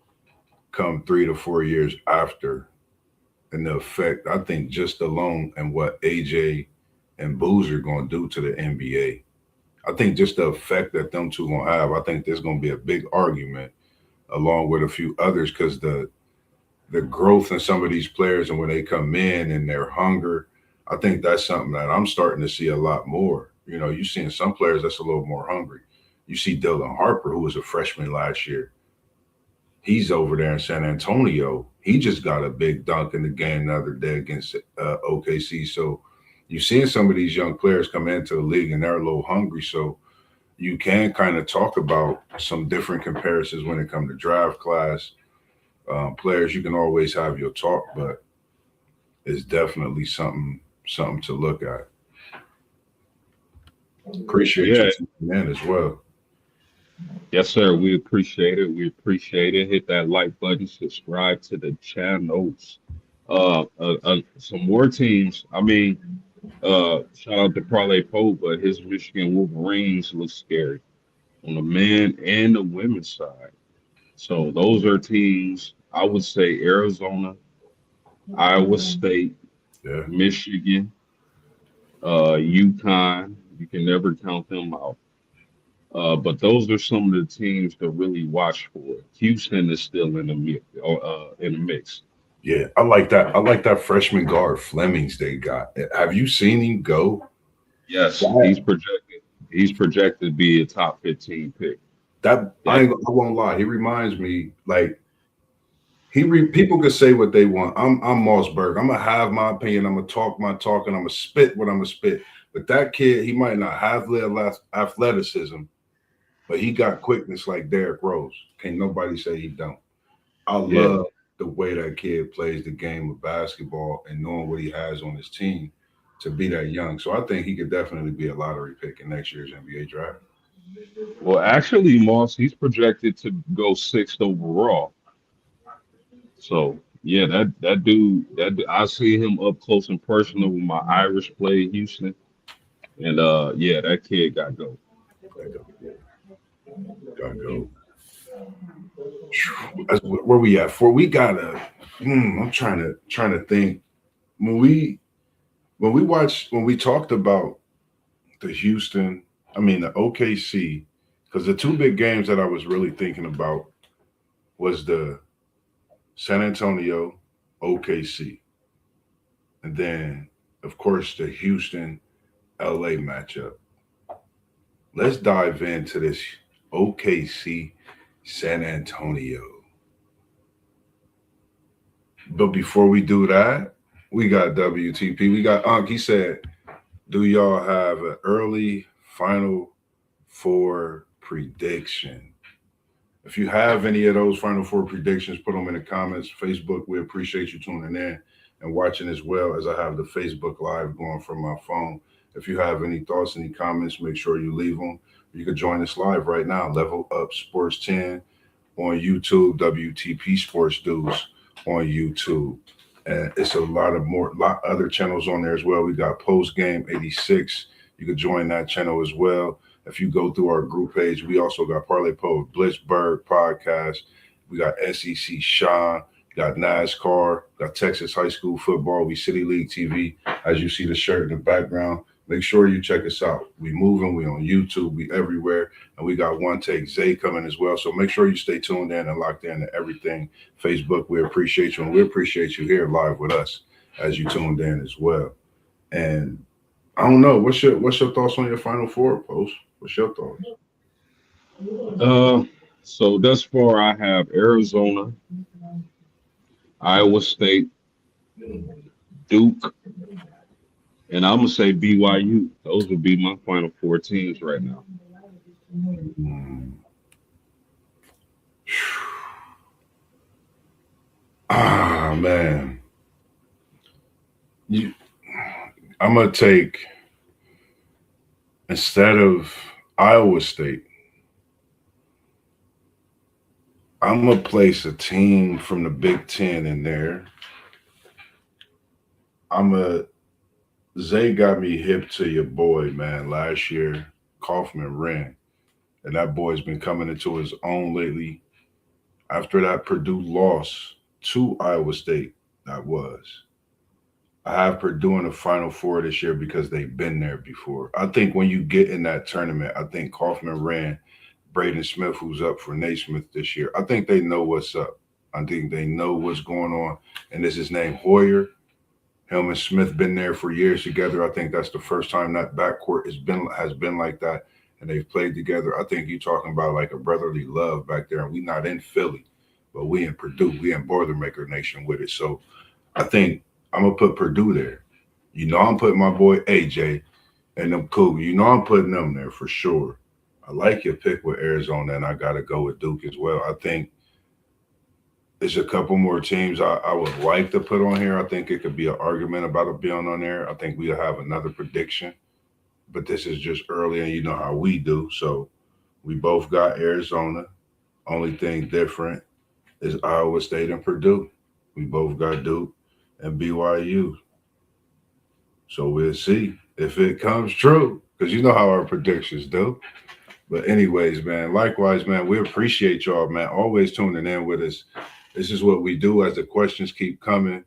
come 3 to 4 years after, and the effect. I think just alone and what AJ and Boozer are going to do to the NBA. I think just the effect that them two going to have. I think there's going to be a big argument along with a few others because the growth in some of these players and when they come in and their hunger, I think that's something that I'm starting to see a lot more. You seeing some players that's a little more hungry. You see Dylan Harper, who was a freshman last year. He's over there in San Antonio. He just got a big dunk in the game the other day against OKC. So you're seeing some of these young players come into the league and they're a little hungry. So you can kind of talk about some different comparisons when it comes to draft class players. You can always have your talk, but it's definitely something to look at. Appreciate you Yeah, tuning in as well. yes, sir. We appreciate it. We appreciate it. Hit that like button, subscribe to the channels. Some more teams. I mean, shout out to Parlay Pope, but his Michigan Wolverines look scary on the men and the women's side. So those are teams. I would say Arizona, Iowa State, Yeah, Michigan, UConn. You can never count them out. But those are some of the teams to really watch for. Houston is still in the mix. yeah. I like that. I like that freshman guard Flemings they got. Have you seen him go? Yes, That he's projected. He's projected to be a top 15 pick. that That I won't lie. He reminds me like people could say what they want. I'm Mossberg. I'm gonna have my opinion. I'm gonna talk my talk, and I'm gonna spit what I'm gonna spit. But that kid, he might not have the athleticism, but he got quickness like Derrick Rose. Can't nobody say he don't. I yeah. love the way that kid plays the game of basketball and knowing what he has on his team to be that young. So I think he could definitely be a lottery pick in next year's NBA draft. Well, actually, Moss, he's projected to go sixth overall. So yeah, I see him up close and personal with my Irish play in Houston, and yeah, that kid got go. Gotta go. Where we at? For we gotta. I'm trying to think. When when we talked about the Houston, I mean the OKC, because the two big games that I was really thinking about was the San Antonio OKC, and then of course the Houston LA matchup. Let's dive into this OKC San Antonio. But before we do that, we got WTP. We got Unc. He said, "Do y'all have an early Final Four prediction?" If you have any of those Final Four predictions, put them in the comments. Facebook, we appreciate you tuning in and watching as well as I have the Facebook Live going from my phone. If you have any thoughts, any comments, make sure you leave them. You can join us live right now, Level Up Sports 10 on YouTube, WTP Sports Dudes on YouTube. And it's a lot other channels on there as well. We got Post Game 86. You can join that channel as well. If you go through our group page, we also got Parlay Po Blitzberg podcast. We got SEC Sean, got NASCAR, got Texas High School Football. We City League TV. As you see the shirt in the background, make sure you check us out. We moving. We on YouTube. We everywhere. And we got One Take Zay coming as well. So make sure you stay tuned in and locked in to everything. Facebook, we appreciate you. And we appreciate you here live with us as you tuned in as well. And I don't know. What's your thoughts on your Final Four, Post? What's your thoughts? So thus far, I have Arizona, Iowa State, Duke, and I'm gonna say BYU. Those would be my final four teams right now. Hmm. Ah man, you, I'm gonna take instead of Iowa State. I'm gonna place a team from the Big Ten in there. I'm a Zay got me hip to your boy, man. Last year, Kaufman ran, and that boy's been coming into his own lately. After that Purdue loss to Iowa State, that was. I have Purdue in the Final Four this year because they've been there before. I think when you get in that tournament, I think Kaufman ran Braden Smith, who's up for Naismith this year. I think they know what's up. I think they know what's going on. And this is named Hoyer. Him and Smith been there for years together. I think that's the first time that backcourt has been like that, and they've played together. I think you're talking about like a brotherly love back there, and we not in Philly, but we in Purdue, we in Boilermaker Nation with it. So I think I'm gonna put Purdue there. You know, I'm putting my boy AJ and them Cougars. You know, I'm putting them there for sure. I like your pick with Arizona, and I gotta go with Duke as well. I think there's a couple more teams I would like to put on here. I think it could be an argument about it being on there. I think we'll have another prediction, but this is just early, and you know how we do. So we both got Arizona. Only thing different is Iowa State and Purdue. We both got Duke and BYU. So we'll see if it comes true, because you know how our predictions do. But anyways, man, likewise, man, we appreciate y'all, man, always tuning in with us. This is what we do as the questions keep coming.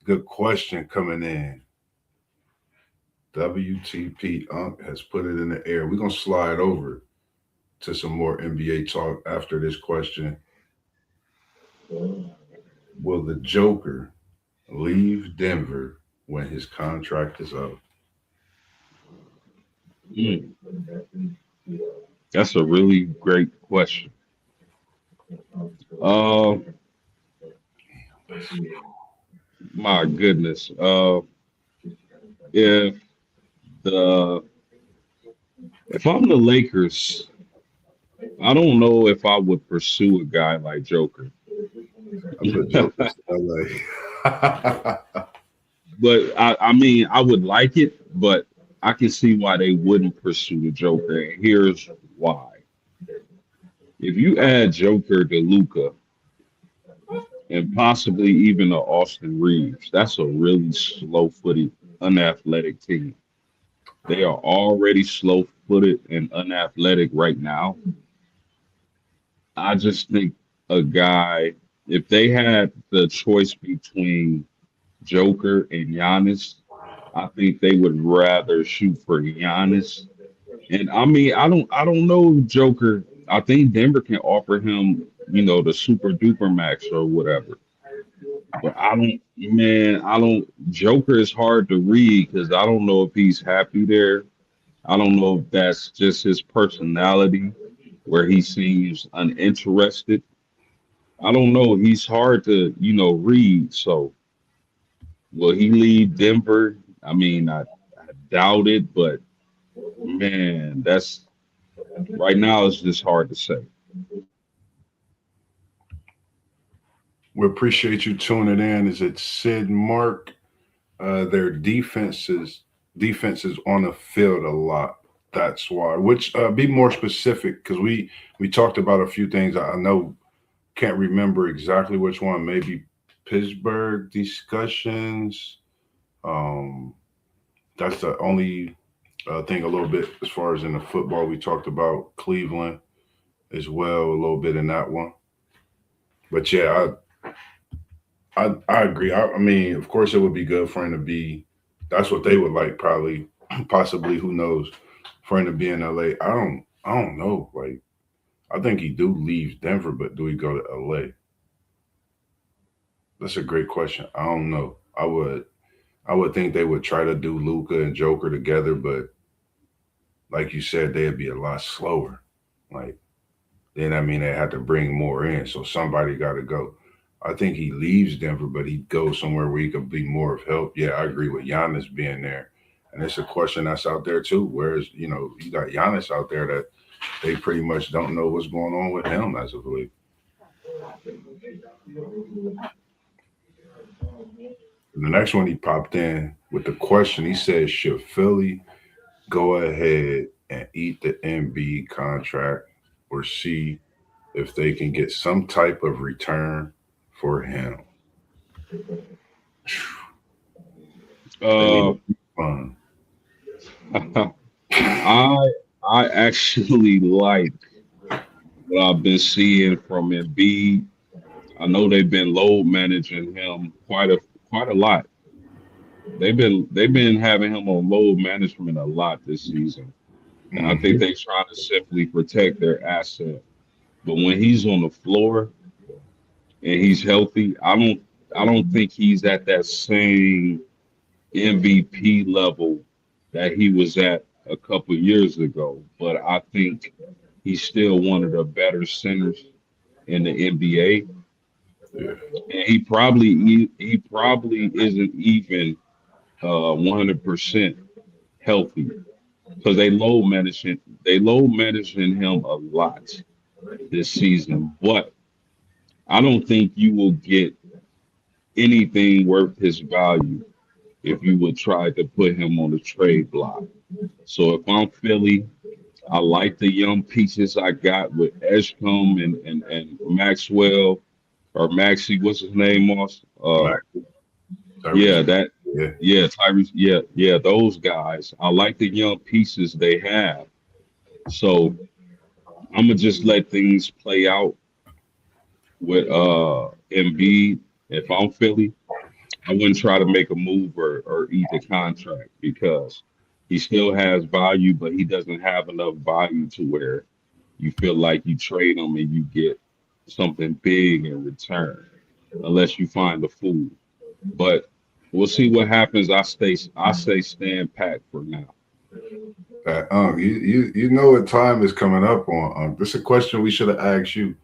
Good question coming in. WTP Unk has put it in the air. We're going to slide over to some more NBA talk after this question. Will the Joker leave Denver when his contract is up? Mm, that's a really great question. Uh, my goodness. If the if I'm the Lakers, I don't know if I would pursue a guy like Joker. I put Joker to LA. But I mean, I would like it, but I can see why they wouldn't pursue the Joker. And here's why. If you add Joker to Luca and possibly even a Austin Reeves, that's a really slow-footed, unathletic team. They are already slow-footed and unathletic right now. I just think a guy, if they had the choice between Joker and Giannis, I think they would rather shoot for Giannis. And I mean, I don't know Joker. I think Denver can offer him, the super duper max or whatever. But I don't. Joker is hard to read because I don't know if he's happy there. I don't know if that's just his personality where he seems uninterested. I don't know. He's hard to, read. So will he leave Denver? I mean, I doubt it, but man, that's right now it's just hard to say. We appreciate you tuning in. Is it Sid Mark? Their defenses on the field a lot. That's why. Which be more specific because we talked about a few things. I know can't remember exactly which one. Maybe Pittsburgh discussions. Um, that's the only thing a little bit as far as in the football. We talked about Cleveland as well a little bit in that one. But yeah, I agree. I mean, of course, it would be good for him to be. That's what they would like, probably, possibly. Who knows? For him to be in LA. I don't know. Like, I think he do leave Denver, but do he go to LA? That's a great question. I don't know. I would think they would try to do Luca and Joker together, but like you said, they'd be a lot slower. Like, then I mean, they had to bring more in, so somebody got to go. I think he leaves Denver, but he goes somewhere where he could be more of help. Yeah, I agree with Giannis being there, and it's a question that's out there too. Whereas you got Giannis out there that they pretty much don't know what's going on with him as of late. The next one he popped in with the question. He says, "Should Philly go ahead and eat the MB contract, or see if they can get some type of return for him?" They need Uh, fun. I I actually like what I've been seeing from Embiid. I know they've been load managing him quite a lot. They've been having him on load management a lot this season, and I think Hmm. they trying to simply protect their asset. But when he's on the floor and he's healthy, I don't think he's at that same MVP level that he was at a couple years ago. But I think he's still one of the better centers in the NBA, Yeah, and he probably isn't even 100% healthy because they low managing him a lot this season. But I don't think you will get anything worth his value if you would try to put him on the trade block. So if I'm Philly, I like the young pieces I got with Eshcom and Maxwell or Maxie, what's his name, Moss? Max, Tyrese. Yeah, that, Yeah, yeah, Tyrese, yeah, those guys. I like the young pieces they have. So I'm gonna just let things play out with Embiid. If I'm Philly, I wouldn't try to make a move or eat the contract because he still has value, but he doesn't have enough value to where you feel like you trade him and you get something big in return, unless you find a fool. But we'll see what happens. I say stand pat for now. you know what time is coming up on. This is a question we should have asked you,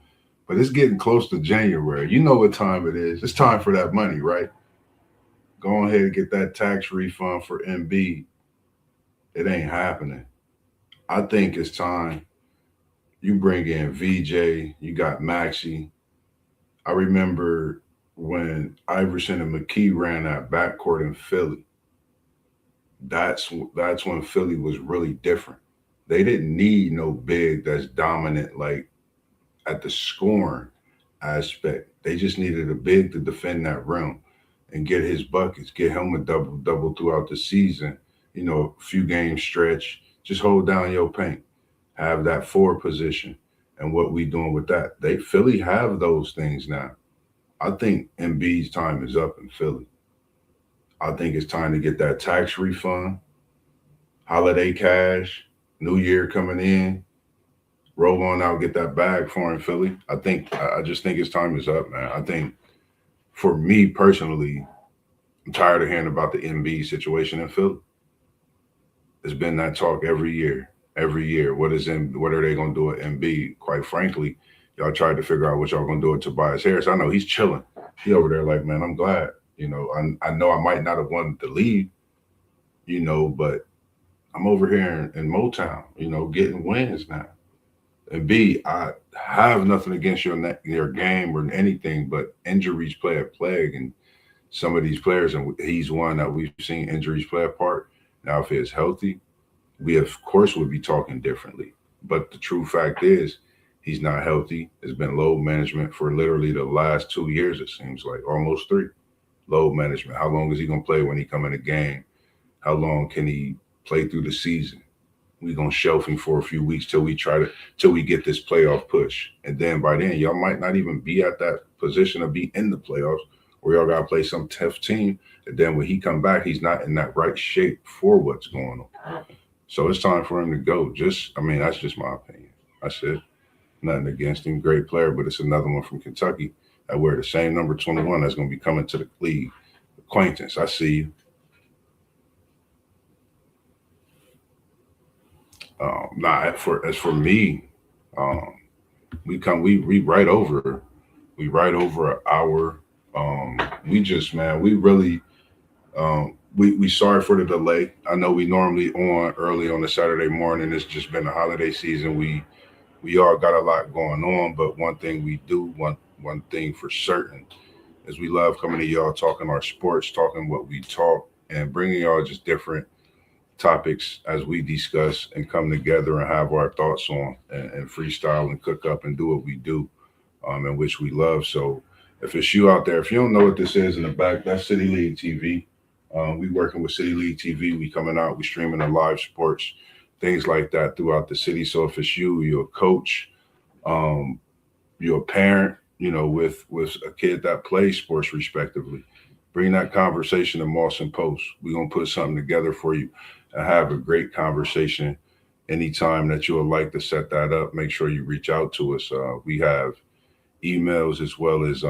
but it's getting close to January. You know what time it is. It's time for that money, right? Go ahead and get that tax refund for MB. It ain't happening. I think it's time you bring in VJ. You got Maxi. I remember when Iverson and McKee ran that backcourt in Philly. That's when Philly was really different. They didn't need no big that's dominant like at the scoring aspect. They just needed a big to defend that rim and get his buckets, get him a double double throughout the season. A few games stretch. Just hold down your paint. Have that forward position. And what we doing with that? They Philly have those things now. I think Embiid's time is up in Philly. I think it's time to get that tax refund, holiday cash, New Year coming in, roll on out, get that bag for him, Philly. I just think his time is up, man. I think for me personally, I'm tired of hearing about the MB situation in Philly. There's been that talk every year. Every year. What are they gonna do at MB? Quite frankly, y'all tried to figure out what y'all gonna do with Tobias Harris. I know he's chilling. He over there like, man, I'm glad. I know I might not have wanted to leave, but I'm over here in Motown, getting wins now. And B, I have nothing against your game or anything, but injuries play a plague, and some of these players, and he's one that we've seen injuries play a part. Now, if he's healthy, we of course would be talking differently. But the true fact is, he's not healthy. It's been load management for literally the last 2 years. It seems like almost three. Load management. How long is he gonna play when he come in a game? How long can he play through the season? We gonna shelf him for a few weeks till we get this playoff push, and then by then y'all might not even be at that position to be in the playoffs, or y'all gotta play some tough team. And then when he come back, he's not in that right shape for what's going on. So it's time for him to go. I mean, that's just my opinion. That's it. Nothing against him, great player, but it's another one from Kentucky that wear the same number 21 that's gonna be coming to the league. Acquaintance, I see you. Not for as for me, um, we right over an hour. We just man, we really we sorry for the delay. I know we normally on early on a Saturday morning. It's just been the holiday season. We all got a lot going on, but one thing we do, one thing for certain, is we love coming to y'all talking our sports, talking what we talk, and bringing y'all just different topics as we discuss and come together and have our thoughts on and freestyle and cook up and do what we do, in which we love. So if it's you out there, if you don't know what this is in the back, that's City League TV. We working with City League TV. We coming out, we streaming the live sports, things like that throughout the city. So if it's you, you're a coach, um, you're a parent, with a kid that plays sports respectively, bring that conversation to Moss and Post. We're gonna put something together for you and have a great conversation. Anytime that you would like to set that up, make sure you reach out to us. We have emails as well as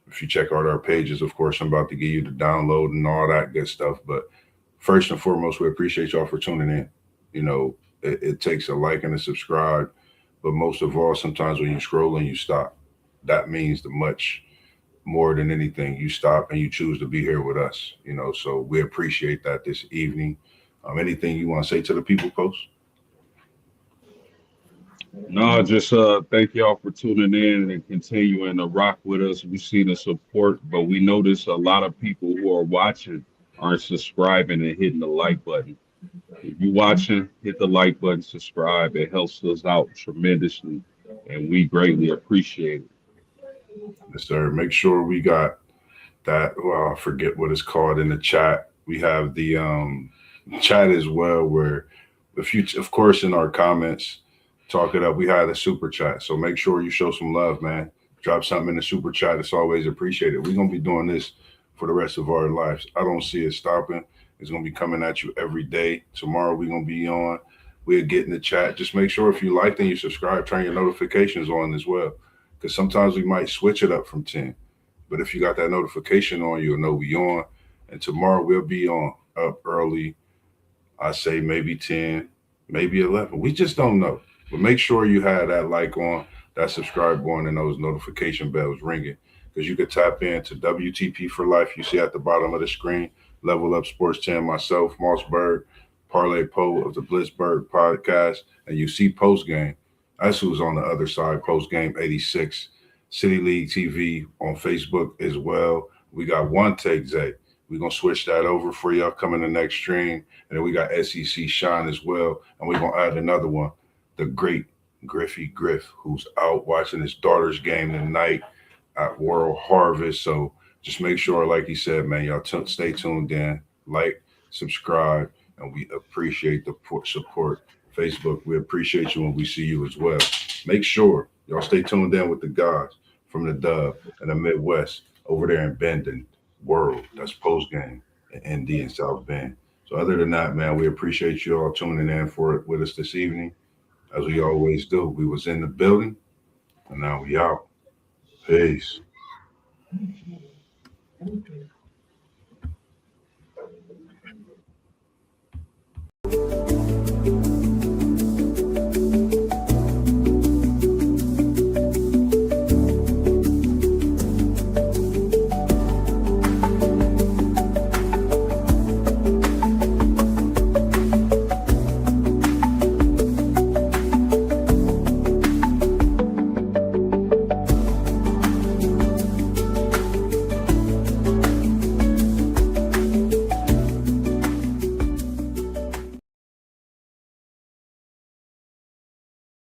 if you check out our pages, of course, I'm about to give you the download and all that good stuff. But first and foremost, we appreciate y'all for tuning in. It takes a like and a subscribe, but most of all, sometimes when you scroll and you stop, that means the much more than anything. You stop and you choose to be here with us. So we appreciate that this evening. Anything you want to say to the people, Post? No, just thank y'all for tuning in and continuing to rock with us. We see the support, but we notice a lot of people who are watching aren't subscribing and hitting the like button. If you're watching, hit the like button, subscribe. It helps us out tremendously, and we greatly appreciate it. Yes, sir. Make sure we got that. Well, I forget what it's called in the chat. We have the chat as well, where if you, of course, in our comments, talk it up. We had a super chat, so make sure you show some love, man. Drop something in the super chat. It's always appreciated. We're gonna be doing this for the rest of our lives. I don't see it stopping. It's gonna be coming at you every day. Tomorrow we're gonna be on. We'll get in the chat. Just make sure if you like and you subscribe, turn your notifications on as well. Because sometimes we might switch it up from 10. But if you got that notification on, you'll know we on. And tomorrow we'll be on up early. I say maybe 10, maybe 11. We just don't know. But make sure you have that like on, that subscribe on, and those notification bells ringing. Because you could tap into WTP for Life. You see at the bottom of the screen, Level Up Sports 10, myself, Mossberg, Parlay Poe of the Blitzberg podcast. And you see post game. That's who's on the other side, post game 86. City League TV on Facebook as well. We got One Take Zay. We're going to switch that over for y'all coming the next stream. And then we got SEC Shine as well. And we're going to add another one, the great Griffey Griff, who's out watching his daughter's game tonight at World Harvest. So just make sure, like he said, man, y'all stay tuned in, like, subscribe, and we appreciate the support. Facebook, we appreciate you when we see you as well. Make sure y'all stay tuned in with the guys from the Dub and the Midwest over there in Bend World. That's post game in ND and South Bend. So other than that, man, we appreciate you all tuning in for it with us this evening. As we always do, we was in the building and now we out. Peace.